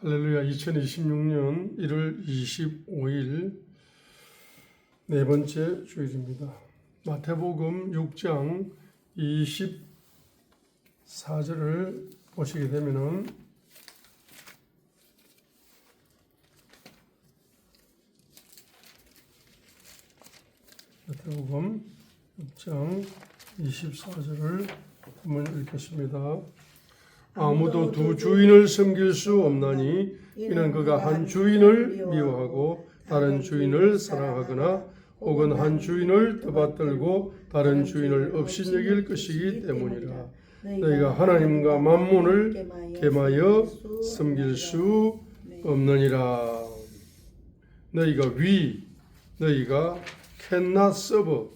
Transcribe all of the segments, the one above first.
할렐루야. 2026년 1월 25일 네 번째 주일입니다. 마태복음 6장 24절을 보시게 되면은 마태복음 6장 24절을 한번 읽겠습니다. 아무도 두 주인을 섬길 수 없나니 이는 그가 한 주인을 미워하고 다른 주인을 사랑하거나 혹은 한 주인을 떠받들고 다른 주인을 업신여길 것이기 때문이라. 너희가 하나님과 만몬을 겸하여 섬길 수 없느니라. 너희가 cannot serve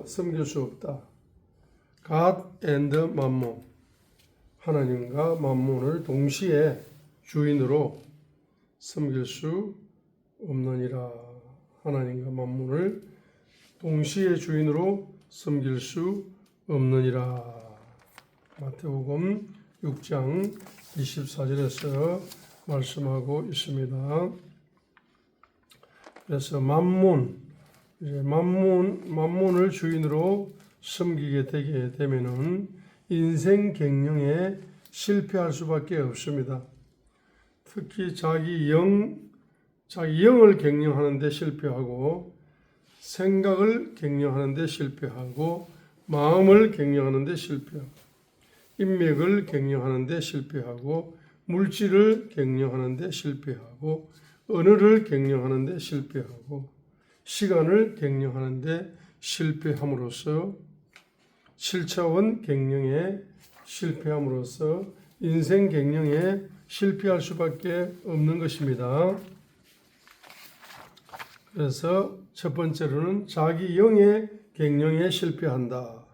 섬길 수 없다. God and mammon 하나님과 만몬을 동시에 주인으로 섬길 수 없느니라. 하나님과 만몬을 동시에 주인으로 섬길 수 없느니라. 마태복음 6장 24절에서 말씀하고 있습니다. 그래서 만몬을 주인으로 섬기게 되게 되면은 인생 경영에 실패할 수밖에 없습니다. 특히 자기 영을 경영하는 데 실패하고 생각을 경영하는 데 실패하고 마음을 경영하는 데 실패하고 인맥을 경영하는 데 실패하고 물질을 경영하는 데 실패하고 언어를 경영하는 데 실패하고 시간을 경영하는 데 실패함으로써 7차원 경영에 실패함으로써 인생 경영에 실패할 수밖에 없는 것입니다. 그래서 첫 번째로는 자기 영의 경영에 실패한다.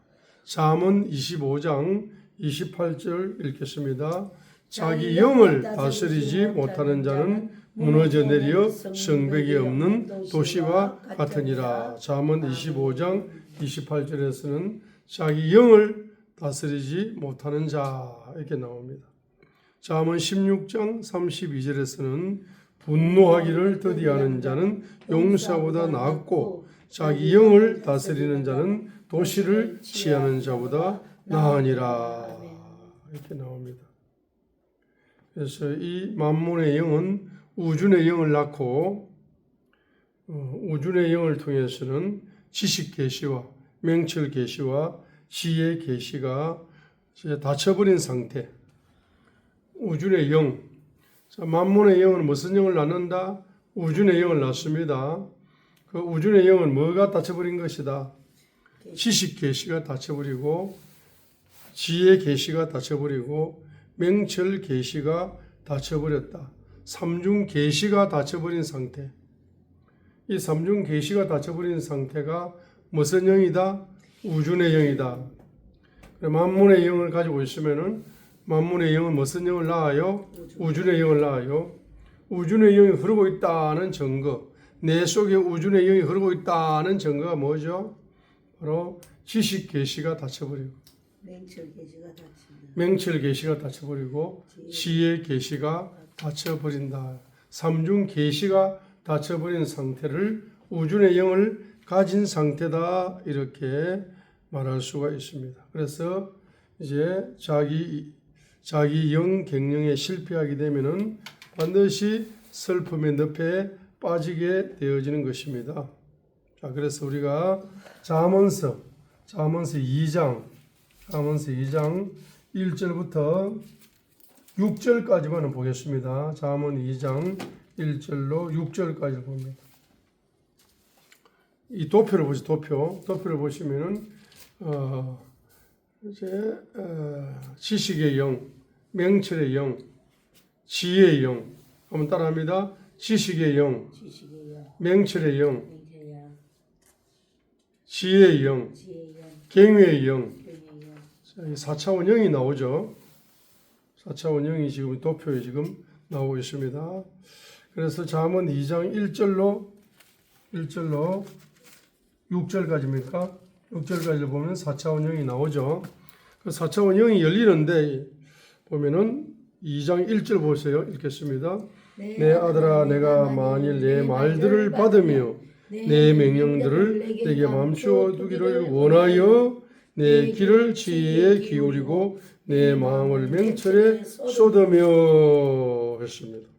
잠언 25장 28절 읽겠습니다. 자기 영을 다스리지 못하는 자는 무너져 내려 성벽이 없는 도시와 같으니라. 잠언 25장 28절에서는 자기 영을 다스리지 못하는 자 이렇게 나옵니다. 잠언 16장 32절에서는 분노하기를 더디하는 자는 용사보다 낫고 자기 영을 다스리는 자는 도시를 취하는 자보다 나으니라 이렇게 나옵니다. 그래서 이 만몬의 영은 우준의 영을 낳고 우준의 영을 통해서는 지식 계시와 명철 계시와 지혜 계시가 닫혀버린 상태. 우준의 영. 만몬의 영은 무슨 영을 낳는다? 우준의 영을 낳습니다. 그 우준의 영은 뭐가 닫혀버린 것이다? 지식 계시가 닫혀버리고 지혜 계시가 닫혀버리고 명철 계시가 닫혀버렸다. 삼중 계시가 닫혀버린 상태. 이 삼중 계시가 닫혀버린 상태가 무슨 영이다? 우준의 영이다. 만몬의 영을 가지고 있으면은 만몬의 영은 무슨 영을 낳아요? 우준의 영을 낳아요. 우준의 영이 흐르고 있다는 증거, 내 속에 우준의 영이 흐르고 있다는 증거가 뭐죠? 바로 지식 계시가 닫혀버리고, 명철 계시가 닫혀버리고, 지혜 계시가 닫혀버린다. 삼중 계시가 닫혀버린 상태를 우준의 영을 가진 상태다 이렇게 말할 수가 있습니다. 그래서 이제 자기 영 경영에 실패하게 되면은 반드시 슬픔의 늪에 빠지게 되어지는 것입니다. 자, 그래서 우리가 잠언서 2장 1절부터 6절까지만 보겠습니다. 잠언 2장 1절로 6절까지 봅니다. 이 도표를 보시죠. 도표를 보시면은 지식의 영, 명철의 영, 지혜의 영. 한번 따라합니다. 지식의 영, 명철의 영, 지혜의 영, 경외의 영. 4차원 영이 나오죠. 4차원 영이 지금 도표에 지금 나오고 있습니다. 그래서 잠언 2장 1절로 6절까지입니까? 6절까지 보면 4차원 영이 나오죠. 그 4차원 영이 열리는데 보면은 2장 1절 보세요. 읽겠습니다. 내 아들아 내가 만일 내 말들을 받으며 내 명령들을 내게 맘추어 두기를 원하여 내 귀를 지혜에 기울이고 내 마음을 명철에 쏟으며 했습니다.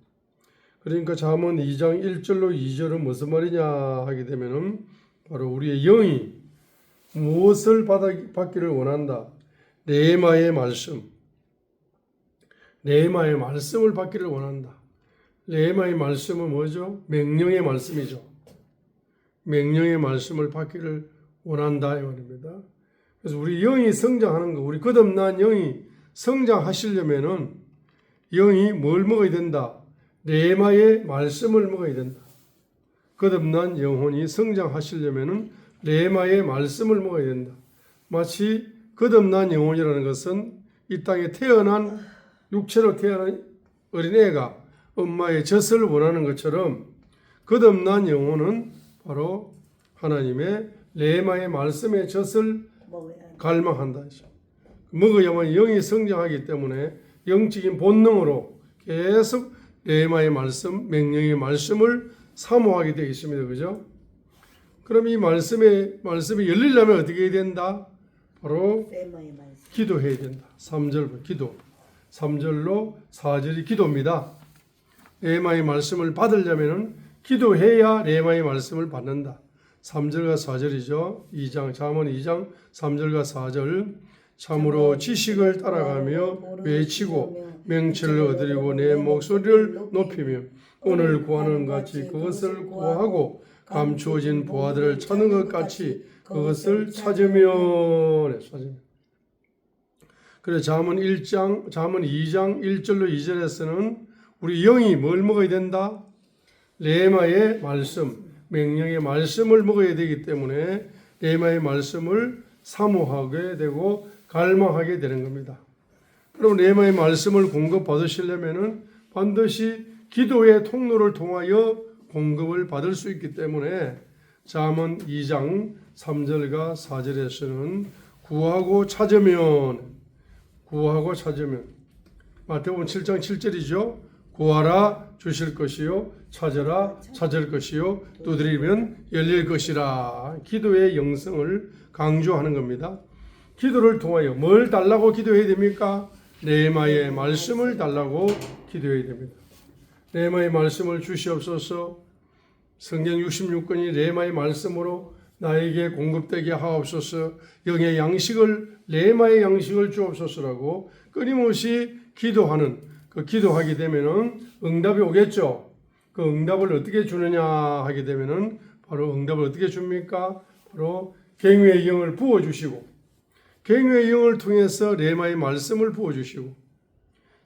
그러니까 잠언 2장 1절로 2절은 무슨 말이냐 하게 되면은 바로 우리의 영이 무엇을 받기를 원한다. 레마의 말씀. 레마의 말씀을 받기를 원한다. 레마의 말씀은 뭐죠? 명령의 말씀이죠. 명령의 말씀을 받기를 원한다 이 말입니다. 그래서 우리 영이 성장하는 거, 우리 거듭난 영이 성장하시려면은 영이 뭘 먹어야 된다? 레마의 말씀을 먹어야 된다. 거듭난 영혼이 성장하시려면은 레마의 말씀을 먹어야 된다. 마치 거듭난 영혼이라는 것은 이 땅에 태어난 육체로 태어난 어린애가 엄마의 젖을 원하는 것처럼 거듭난 영혼은 바로 하나님의 레마의 말씀의 젖을 갈망한다. 먹어야만 영이 성장하기 때문에 영적인 본능으로 계속 레마의 말씀, 명령의 말씀을 사모하게 되어 있습니다. 그죠? 그럼 이 말씀이 열리려면 어떻게 해야 된다? 바로 기도해야 된다. 3절 기도. 3절로 4절이 기도입니다. 레마의 말씀을 받으려면 기도해야 레마의 말씀을 받는다. 3절과 4절이죠. 잠언 2장 3절과 4절. 참으로 지식을 따라가며 외치고 명철을 얻으려고 내 목소리를 높이며 오늘 구하는 같이 그것을 구하고 감추어진 보화들을 찾는 것 같이 그것을 찾으면. 그래서 잠언 2장 1절로 2절에서는 우리 영이 뭘 먹어야 된다? 레마의 말씀, 명령의 말씀을 먹어야 되기 때문에 레마의 말씀을 사모하게 되고 갈망하게 되는 겁니다. 그럼 레마의 말씀을 공급받으시려면은 반드시 기도의 통로를 통하여 공급을 받을 수 있기 때문에 잠언 2장 3절과 4절에서는 구하고 찾으면 마태복음 7장 7절이죠. 구하라 주실 것이요 찾으라 찾을 것이요 두드리면 열릴 것이라. 기도의 영성을 강조하는 겁니다. 기도를 통하여 뭘 달라고 기도해야 됩니까? 레마의 말씀을 달라고 기도해야 됩니다. 레마의 말씀을 주시옵소서. 성경 66권이 레마의 말씀으로 나에게 공급되게 하옵소서. 영의 양식을 레마의 양식을 주옵소서라고 끊임없이 기도하는 기도하게 되면은 응답이 오겠죠. 그 응답을 어떻게 주느냐 하게 되면은 바로 응답을 어떻게 줍니까? 바로 갱유의 영을 부어 주시고 갱유의 영을 통해서 레마의 말씀을 부어 주시고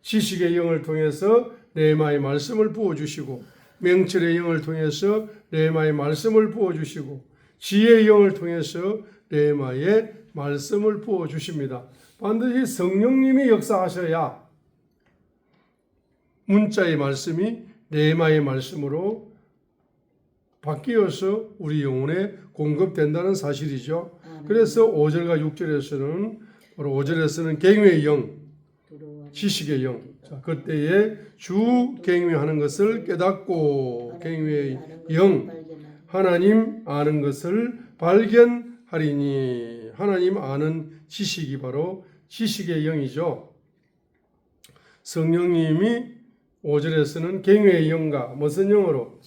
지식의 영을 통해서 레마의 말씀을 부어 주시고 명철의 영을 통해서 레마의 말씀을 부어 주시고 지혜의 영을 통해서 레마의 말씀을 부어 주십니다. 반드시 성령님이 역사하셔야 문자의 말씀이 레마의 말씀으로 바뀌어서 우리 영혼에 공급된다는 사실이죠. 그래서 5절과 6절에서는 바로 5절에서는 갱유의 영, 지식의 영. 자, 그때에 주 갱유하는 것을 깨닫고 갱유의 영, 하나님 아는 것을 발견하리니. 하나님 아는 지식이 바로 지식의 영이죠. 성령님이 5절에서는 갱유의 영과 무슨 영으로?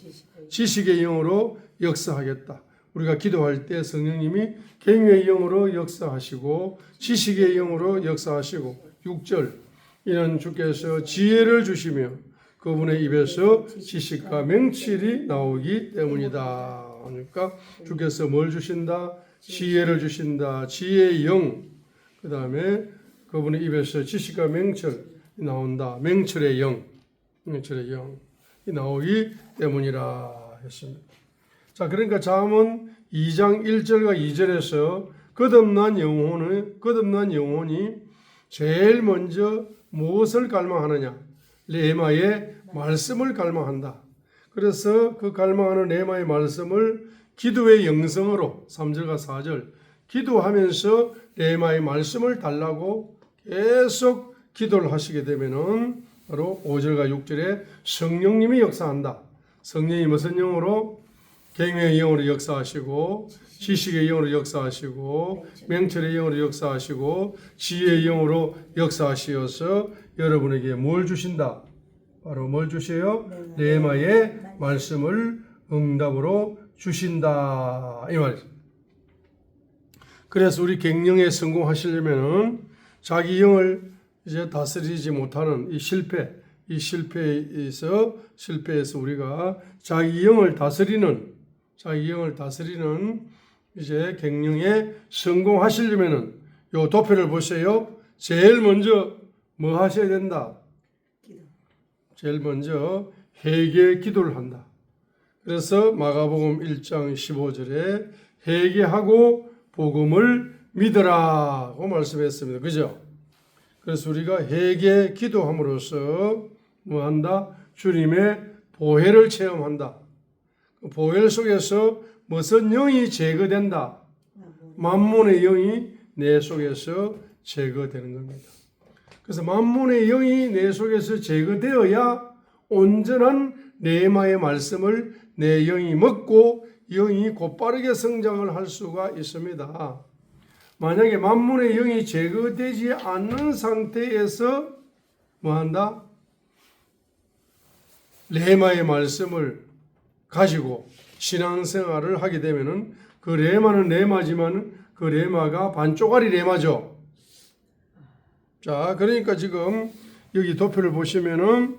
지식의 영으로 역사하겠다. 우리가 기도할 때 성령님이 갱유의 영으로 역사하시고 지식의 영으로 역사하시고 6절 이는 주께서 지혜를 주시며 그분의 입에서 지식과 명철이 나오기 때문이다. 그러니까 주께서 뭘 주신다? 지혜를 주신다. 지혜의 영. 그 다음에 그분의 입에서 지식과 명철이 나온다. 명철의 영. 명철의 영이 나오기 때문이라 했습니다. 자, 그러니까 잠언 2장 1절과 2절에서 거듭난 영혼이 제일 먼저 무엇을 갈망하느냐? 레마의 말씀을 갈망한다. 그래서 그 갈망하는 레마의 말씀을 기도의 영성으로 3절과 4절 기도하면서 레마의 말씀을 달라고 계속 기도를 하시게 되면은 바로 5절과 6절에 성령님이 역사한다. 성령이 무슨 영으로? 갱회의 영으로 역사하시고, 지식의 영으로 역사하시고, 맹철의 영으로 역사하시고, 지혜의 영으로 역사하시어서 여러분에게 뭘 주신다? 바로 뭘 주세요? 레마의 말씀을 응답으로 주신다. 이 말이죠. 그래서 우리 갱령에 성공하시려면은 자기 영을 이제 다스리지 못하는 이 실패에서 우리가 자기 영을 다스리는 이제 갱령에 성공하시려면은 요 도표를 보세요. 제일 먼저 뭐 하셔야 된다? 제일 먼저 회개 기도를 한다. 그래서 마가복음 1장 15절에 회개하고 복음을 믿으라고 말씀했습니다. 그죠? 그래서 우리가 회개 기도함으로써 뭐 한다? 주님의 보혜를 체험한다. 그 보혜 속에서 무슨 영이 제거된다? 만몬의 영이 내 속에서 제거되는 겁니다. 그래서 만몬의 영이 내 속에서 제거되어야 온전한 레마의 말씀을 내 영이 먹고 영이 곧바르게 성장을 할 수가 있습니다. 만약에 만몬의 영이 제거되지 않는 상태에서 뭐 한다? 레마의 말씀을 가지고 신앙생활을 하게 되면은 그 레마는 레마지만 그 레마가 반쪽짜리 레마죠. 자, 그러니까 지금 여기 도표를 보시면은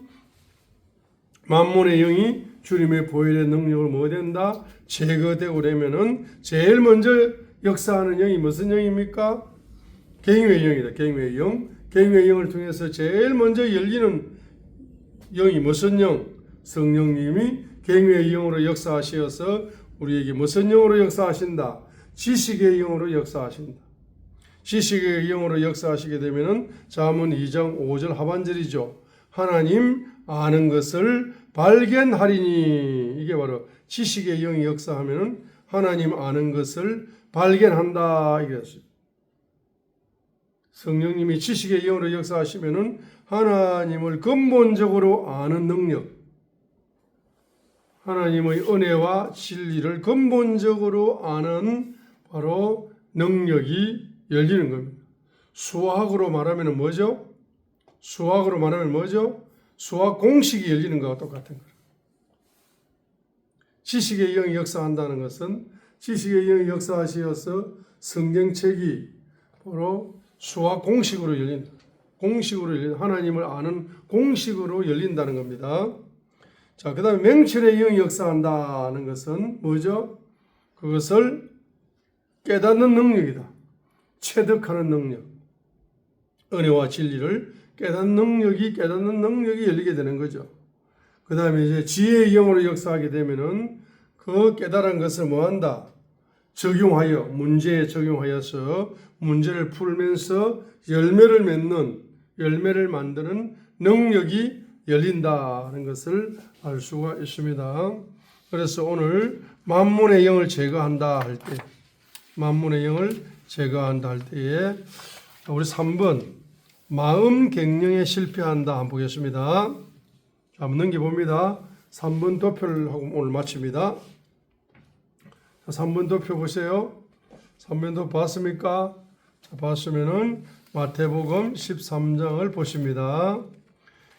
만몬의 영이 주님의 보혈의 능력을 뭐 된다? 제거되고 그러면은 제일 먼저 역사하는 영이 무슨 영입니까? 갱회의 영이다. 갱회의 영. 갱회의 영을 통해서 제일 먼저 열리는 영이 무슨 영? 성령님이 갱회의 영으로 역사하시어서 우리에게 무슨 영으로 역사하신다? 지식의 영으로 역사하신다. 지식의 영으로 역사하시게 되면은 잠언 2장 5절 하반절이죠. 하나님 아는 것을 발견하리니, 이게 바로 지식의 영이 역사하면은 하나님 아는 것을 발견한다 이랬어요. 성령님이 지식의 영으로 역사하시면은 하나님을 근본적으로 아는 능력, 하나님의 은혜와 진리를 근본적으로 아는 바로 능력이 열리는 겁니다. 수학으로 말하면 뭐죠? 수학 공식이 열리는 것과 똑같은 거예요. 지식의 영이 역사한다는 것은 지식의 영이 역사하시어서 성경책이 바로 수학 공식으로 열린다. 하나님을 아는 공식으로 열린다는 겁니다. 자, 그 다음에 맹철의 영이 역사한다는 것은 뭐죠? 그것을 깨닫는 능력이다. 체득하는 능력. 은혜와 진리를 깨닫는 능력이 열리게 되는 거죠. 그 다음에 이제 지혜의 영으로 역사하게 되면은 그 깨달은 것을 뭐 한다? 문제에 적용하여서 문제를 풀면서 열매를 만드는 능력이 열린다는 것을 알 수가 있습니다. 그래서 오늘 만몬의 영을 제거한다 할 때에 우리 3번 마음 갱령에 실패한다 한번 보겠습니다. 한번 넘겨봅니다. 3번 도표를 하고 오늘 마칩니다. 3번 도표 보세요. 3번 도표 봤습니까? 자, 봤으면은 마태복음 13장을 보십니다.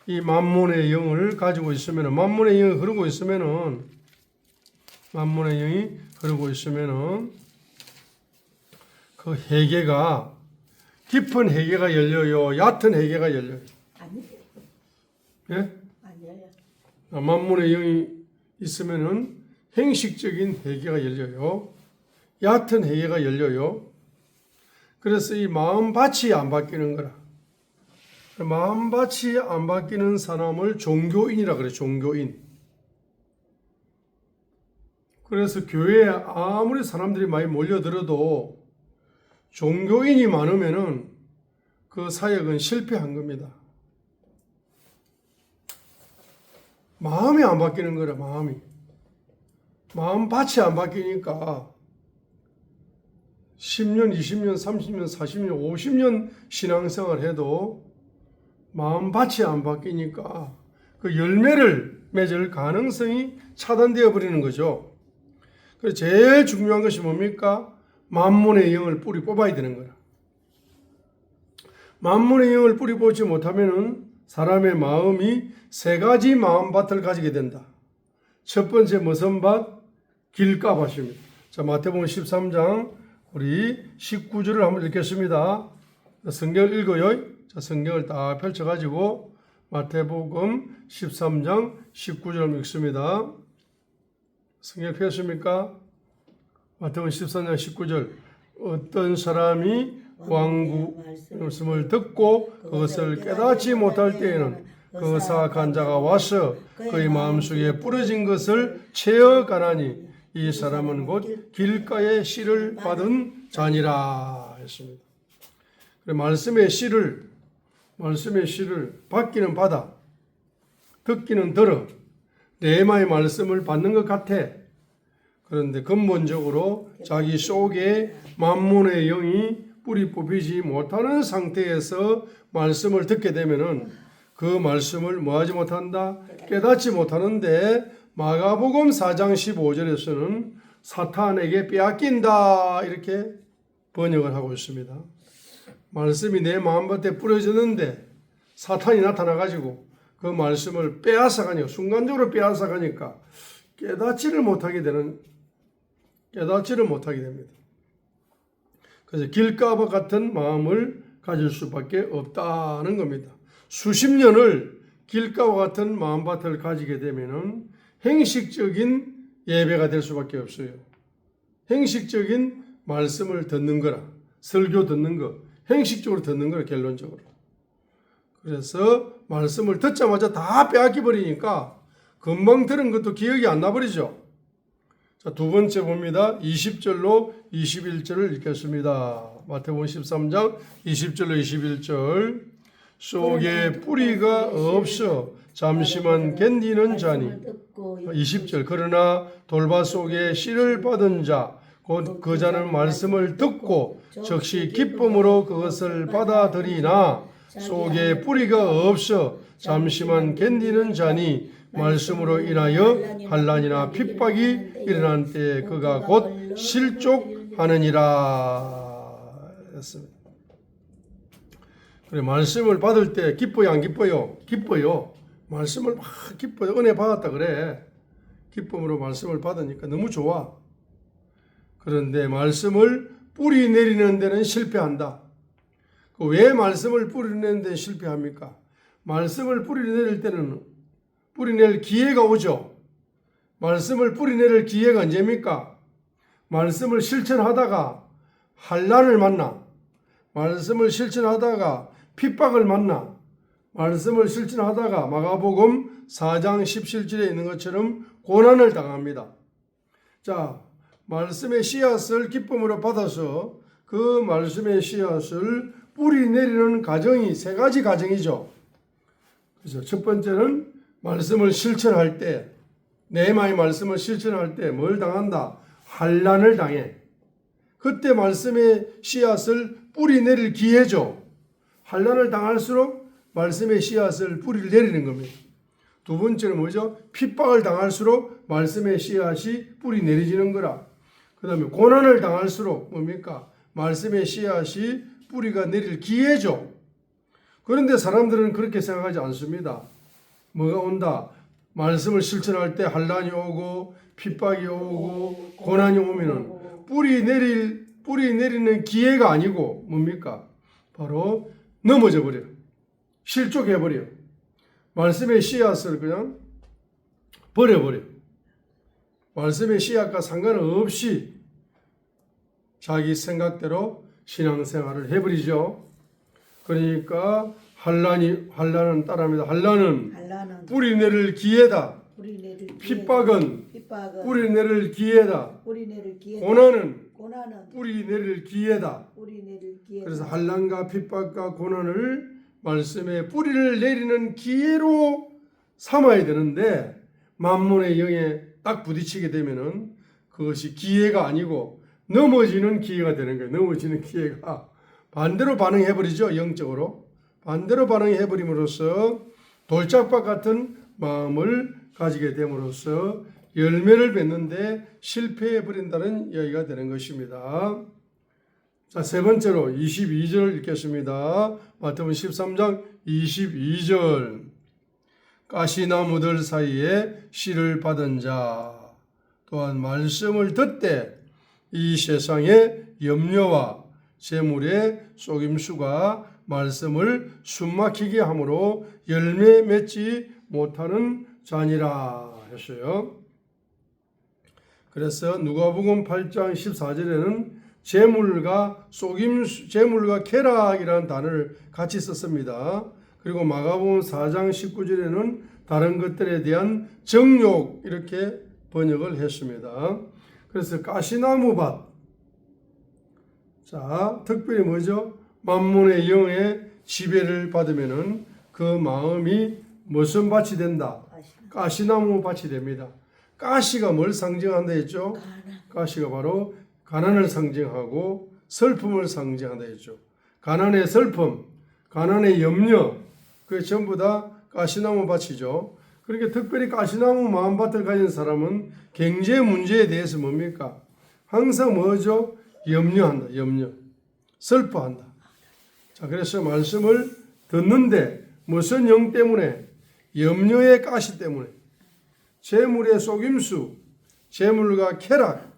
이 만몬의 영을 가지고 있으면은, 만몬의 영이 흐르고 있으면은 그 회개가 깊은 회개가 열려요, 얕은 회개가 열려요? 아니요. 예? 아니요. 만몬의 영이 있으면은 행식적인 회개가 열려요, 얕은 회개가 열려요. 그래서 이 마음밭이 안 바뀌는 거라. 마음밭이 안 바뀌는 사람을 종교인이라 그래, 종교인. 그래서 교회에 아무리 사람들이 많이 몰려들어도 종교인이 많으면은 그 사역은 실패한 겁니다. 마음이 안 바뀌는 거라, 마음밭이 안 바뀌니까 10년, 20년, 30년, 40년, 50년 신앙생활 해도 마음밭이 안 바뀌니까 그 열매를 맺을 가능성이 차단되어 버리는 거죠. 그래서 제일 중요한 것이 뭡니까? 만문의 영을 뿌리 뽑아야 되는 거야. 만문의 영을 뿌리 뽑지 못하면은 사람의 마음이 세 가지 마음밭을 가지게 된다. 첫 번째 무슨 밭? 길가밭입니다. 자, 마태복음 13장 우리 19절을 한번 읽겠습니다. 성경을 읽어요. 자, 성경을 다 펼쳐가지고 마태복음 13장 19절 읽습니다. 성경 펴십니까? 마태복음 13장 19절. 어떤 사람이 왕구 말씀을 듣고 그것을 깨닫지 못할 때에는 그 사악한 자가 와서 그의 마음속에 뿌려진 것을 채어가나니 이 사람은 곧 길가의 씨를 받은 자니라 했습니다. 말씀의 씨를 받기는 받아, 듣기는 들어, 레마의 말씀을 받는 것 같아. 그런데 근본적으로 자기 속에 만문의 영이 뿌리 뽑히지 못하는 상태에서 말씀을 듣게 되면은 그 말씀을 뭐하지 못한다? 깨닫지 못하는데 마가복음 4장 15절에서는 사탄에게 빼앗긴다 이렇게 번역을 하고 있습니다. 말씀이 내 마음밭에 뿌려졌는데 사탄이 나타나가지고 그 말씀을 빼앗아가니까 순간적으로 빼앗아가니까 깨닫지를 못하게 됩니다. 그래서 길가밭 같은 마음을 가질 수밖에 없다는 겁니다. 수십 년을 길가와 같은 마음밭을 가지게 되면은 행식적인 예배가 될 수밖에 없어요. 행식적인 말씀을 듣는 거라, 설교 듣는 거, 행식적으로 듣는 거라, 결론적으로. 그래서 말씀을 듣자마자 다 빼앗겨 버리니까 금방 들은 것도 기억이 안 나버리죠. 자, 두 번째 봅니다. 20절로 21절을 읽겠습니다. 마태복음 13장 20절로 21절. 속에 뿌리가 없어 잠시만 견디는 자니 20절. 그러나 돌밭 속에 씨를 받은 자 곧 그 자는 말씀을 듣고 즉시 기쁨으로 그것을 받아들이나 속에 뿌리가 없어 잠시만 견디는 자니 말씀으로 인하여 환난이나 핍박이 일어난 때에 그가 곧 실족하느니라 했습니다. 그래, 말씀을 받을 때 기뻐요, 안 기뻐요? 기뻐요. 말씀을 막 기뻐요. 은혜 받았다 그래. 기쁨으로 말씀을 받으니까 너무 좋아. 그런데 말씀을 뿌리 내리는 데는 실패한다. 왜 말씀을 뿌리 내리는 데는 실패합니까? 말씀을 뿌리 내릴 때는 뿌리 낼 기회가 오죠. 말씀을 뿌리 내릴 기회가 언제입니까? 말씀을 실천하다가 환난을 만나. 말씀을 실천하다가 핍박을 만나. 말씀을 실천하다가 마가복음 4장 17절에 있는 것처럼 고난을 당합니다. 자, 말씀의 씨앗을 기쁨으로 받아서 그 말씀의 씨앗을 뿌리 내리는 과정이 세 가지 과정이죠. 그래서 첫 번째는 말씀을 실천할 때, 네마의 말씀을 실천할 때 뭘 당한다? 환난을 당해. 그때 말씀의 씨앗을 뿌리 내릴 기회죠. 환난을 당할수록 말씀의 씨앗을 뿌리를 내리는 겁니다. 두 번째는 뭐죠? 핍박을 당할수록 말씀의 씨앗이 뿌리 내려지는 거라. 그 다음에 고난을 당할수록 뭡니까? 말씀의 씨앗이 뿌리가 내릴 기회죠. 그런데 사람들은 그렇게 생각하지 않습니다. 뭐가 온다? 말씀을 실천할 때 환난이 오고 핍박이 오고 고난이 오면은 뿌리 내리는 기회가 아니고 뭡니까? 바로 넘어져 버려. 실족해 버려. 말씀의 씨앗을 그냥 버려버려. 말씀의 씨앗과 상관없이 자기 생각대로 신앙생활을 해버리죠. 그러니까 환난은 따라합니다. 환난은 뿌리 내릴 기회다. 핍박은 뿌리 내릴 기회다. 고난은 뿌리 내릴 기회다. 그래서 환난과 핍박과 고난을 말씀에 뿌리를 내리는 기회로 삼아야 되는데 만문의 영에 딱 부딪히게 되면은 그것이 기회가 아니고 넘어지는 기회가 되는 거예요. 넘어지는 기회가 반대로 반응해버리죠. 영적으로 반대로 반응해 버림으로써 돌짝밭 같은 마음을 가지게 됨으로써 열매를 맺는데 실패해 버린다는 이야기가 되는 것입니다. 자, 세 번째로 22절 읽겠습니다. 마태복음 13장 22절. 가시나무들 사이에 씨를 받은 자 또한 말씀을 듣되 이 세상의 염려와 재물의 속임수가 말씀을 숨막히게 함으로 열매 맺지 못하는 자니라 했어요. 그래서 누가복음 8장 14절에는 재물과 속임수, 재물과 쾌락이라는 단어를 같이 썼습니다. 그리고 마가복음 4장 19절에는 다른 것들에 대한 정욕 이렇게 번역을 했습니다. 그래서 가시나무밭, 자 특별히 뭐죠? 만몬의 영의 지배를 받으면은 그 마음이 무슨 밭이 된다? 가시나무 밭이 됩니다. 가시가 뭘 상징한다 했죠? 가시가 바로 가난을 상징하고 슬픔을 상징한다 했죠. 가난의 슬픔, 가난의 염려, 그게 전부 다 가시나무 밭이죠. 그러니까 특별히 가시나무 마음밭을 가진 사람은 경제 문제에 대해서 뭡니까? 항상 뭐죠? 염려한다. 염려. 슬퍼한다. 자, 그래서 말씀을 듣는데 무슨 영 때문에? 염려의 가시 때문에. 재물의 속임수, 재물과 쾌락,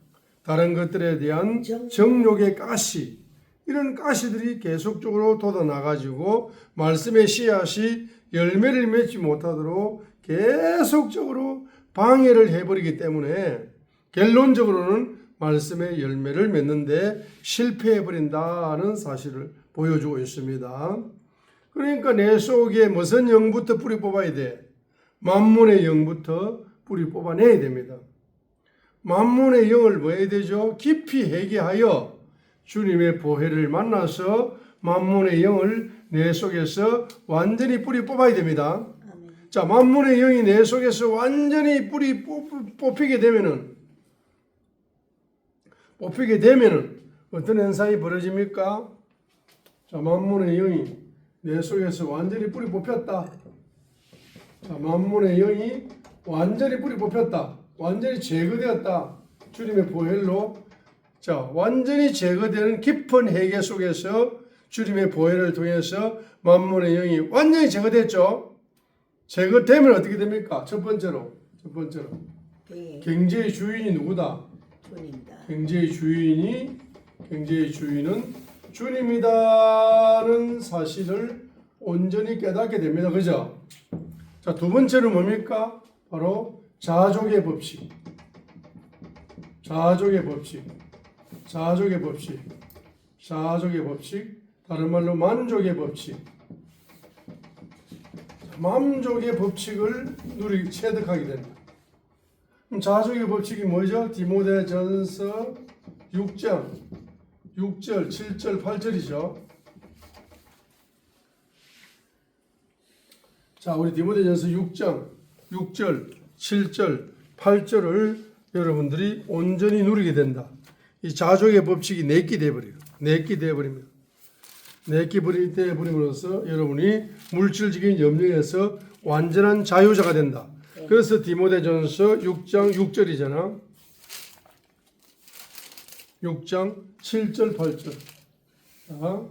다른 것들에 대한 정욕의 가시, 이런 가시들이 계속적으로 돋아나가지고 말씀의 씨앗이 열매를 맺지 못하도록 계속적으로 방해를 해버리기 때문에 결론적으로는 말씀의 열매를 맺는데 실패해버린다는 사실을 보여주고 있습니다. 그러니까 내 속에 무슨 영부터 뿌리 뽑아야 돼? 만문의 영부터 뿌리 뽑아내야 됩니다. 만문의 영을 뭐 해야 되죠? 깊이 회개하여 주님의 보혜를 만나서 만문의 영을 내 속에서 완전히 뿌리 뽑아야 됩니다. 아멘. 자, 만문의 영이 내 속에서 완전히 뿌리 뽑히게 되면은 어떤 현상이 벌어집니까? 자, 만문의 영이 내 속에서 완전히 뿌리 뽑혔다. 자, 만문의 영이 완전히 뿌리 뽑혔다. 완전히 제거되었다. 주님의 보혈로. 자, 완전히 제거되는 깊은 회개 속에서 주님의 보혈을 통해서 만문의 영이 완전히 제거됐죠. 제거되면 어떻게 됩니까? 첫 번째로 경제의 주인이 누구다? 주님이다. 경제의 주인은 주님이다는 사실을 온전히 깨닫게 됩니다. 그죠? 자, 두 번째는 뭡니까? 바로 자족의 법칙. 다른 말로 만족의 법칙. 만족의 법칙을 체득하게 된다. 그럼 자족의 법칙이 뭐죠? 디모데전서 6장 6절, 7절, 8절이죠. 자, 우리 디모데전서 6장 6절, 7절, 8절을 여러분들이 온전히 누리게 된다. 이 자족의 법칙이 내끼 되어버립니다. 내끼 되어버림으로써 여러분이 물질적인 염려에서 완전한 자유자가 된다. 그래서 디모데전서 6장 6절이잖아. 6장 7절 8절. 자,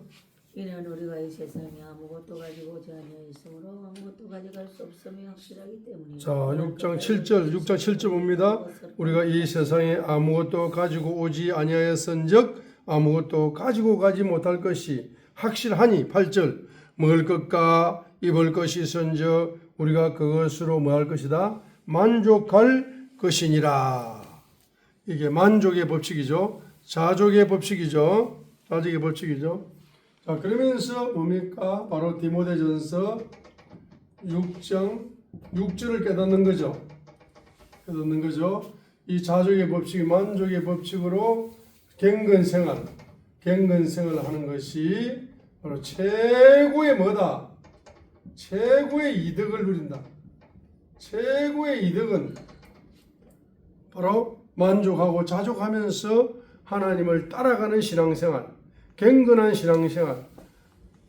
이는 우리가 이 세상에 아무것도 가지고 오지 아니하였으므로 아무것도 가져갈 수 없음이 확실하기 때문이다. 자, 6장 7절 봅니다. 우리가 이 세상에 아무것도 가지고 오지 아니하였은즉 아무것도 가지고 가지 못할 것이 확실하니 8절 먹을 것과 입을 것이 있은즉 우리가 그것으로 뭐 할 것이다? 만족할 것이니라. 이게 만족의 법칙이죠. 자족의 법칙이죠. 자, 그러면서 뭡니까? 바로 디모데전서 6장 6절을 깨닫는 거죠. 이 자족의 법칙이 만족의 법칙으로 경건생활을 하는 것이 바로 최고의 뭐다? 최고의 이득을 누린다. 최고의 이득은 바로 만족하고 자족하면서 하나님을 따라가는 신앙생활, 경건한 신앙생활.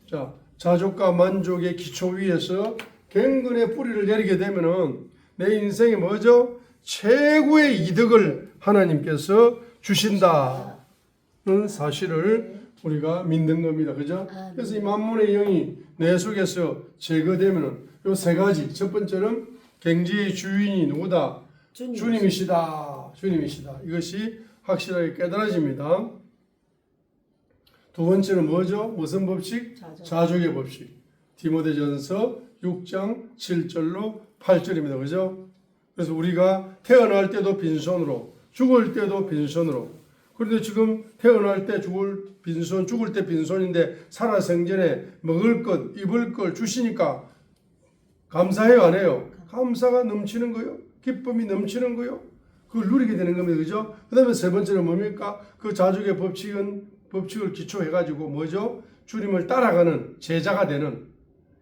자, 자족과 만족의 기초 위에서 경건의 뿌리를 내리게 되면은 내 인생에 뭐죠? 최고의 이득을 하나님께서 주신다는 사실을 우리가 믿는 겁니다. 그죠? 그래서 이 만문의 영이 내 속에서 제거되면은 요 세 가지. 첫 번째는 경지의 주인이 누구다? 주님이시다. 주님이시다. 이것이 확실하게 깨달아집니다. 두 번째는 뭐죠? 무슨 법칙? 자족의 법칙. 디모데전서 6장 7절로 8절입니다. 그죠? 그래서 우리가 태어날 때도 빈손으로, 죽을 때도 빈손으로. 그런데 지금 태어날 때 빈손, 죽을 때 빈손인데 살아생전에 먹을 것, 입을 것 주시니까 감사해요, 안 해요? 감사가 넘치는 거요. 기쁨이 넘치는 거요. 그걸 누리게 되는 겁니다. 그죠? 그 다음에 세 번째는 뭡니까? 그 자족의 법칙을 기초해가지고 뭐죠? 주님을 따라가는 제자가 되는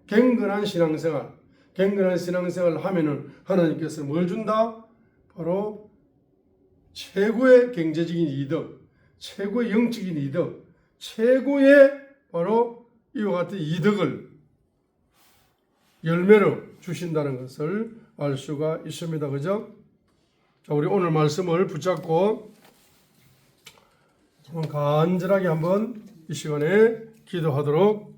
경건한 신앙생활. 경건한 신앙생활을 하면은 하나님께서 뭘 준다? 바로 최고의 경제적인 이득, 최고의 영적인 이득, 최고의 바로 이와 같은 이득을 열매로 주신다는 것을 알 수가 있습니다. 그죠? 자, 우리 오늘 말씀을 붙잡고 간절하게 한번 이 시간에 기도하도록